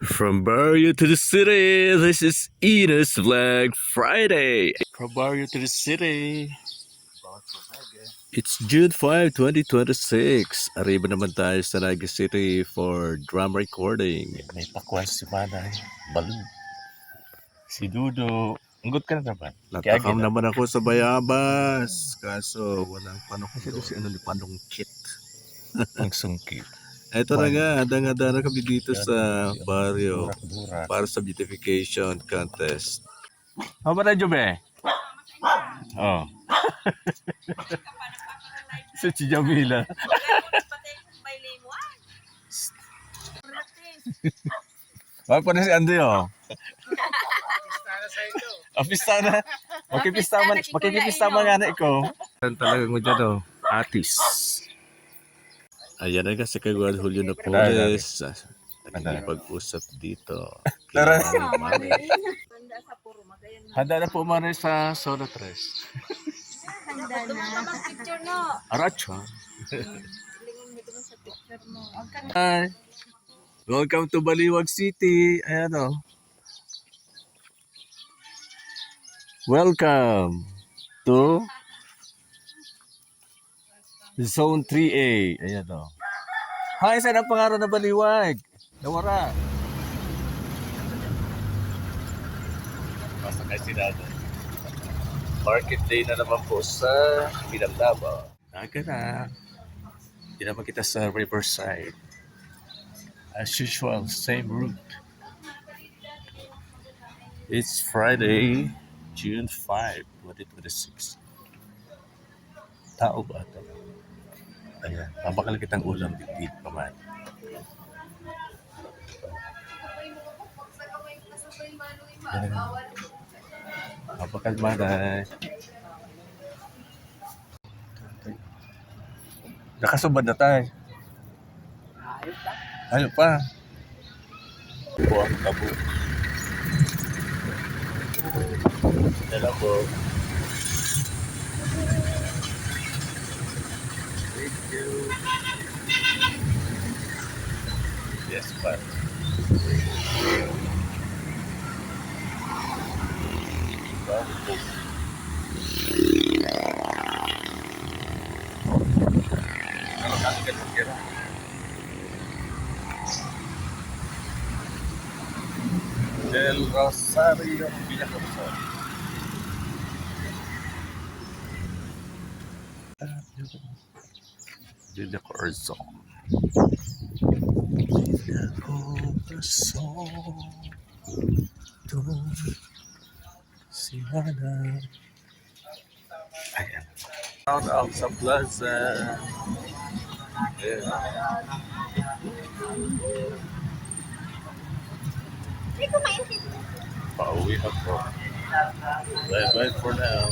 From Barrio to the city, this is Ines Vlog Friday. From Barrio to the city. It's June 5, 2026. Arriba naman tayo sa Naga City for drum recording. May pakwan si Manay. Balon. Si Dudo. Anggot ka na naman. Natakam naman ako sa Bayabas. Kaso walang panok doon. Si ano ni Panong Kit. Ang sungkit. Ito na nga, handa na kami dito sa barrio para sa beautification contest. How about that, Jobe? Oh. Si Jamila. Wala pa na si Andy, oh. Pista na. Makikipista man nga na ikaw. Talagang mo dyan, oh. Atis. Ayan na kasi kay Juan Julio na pulis. Pag-usap dito. Tara. Handa na po man sa Solo 3. Handa na. Aracha. Hi. Welcome to Baliwag City. Ayan o. Welcome to Zone 3A. Ayan o. Hi, saan ang pangalan na Baliwag? Nawara. Basta kasi natin. Market day na naman po sa Pinagdaba. Naga na. Hindi naman kita sa Riverside. As usual, same route. It's Friday, June 5, 2026. Tao ba ito? Ayan, mabakal kitang ulam bitbit pa man. Mabakal man ay. Nakasubad na tayo. Ano pa? Buwang tabo. Dala po. Thank you. Yes, but. Del Rosario, Villa Rosario. Villa Corazon. Villa Corazon. Doon si Hana. Ayan. Shout out sa plaza. Yeah. Pauwi na po. Bye-bye for now.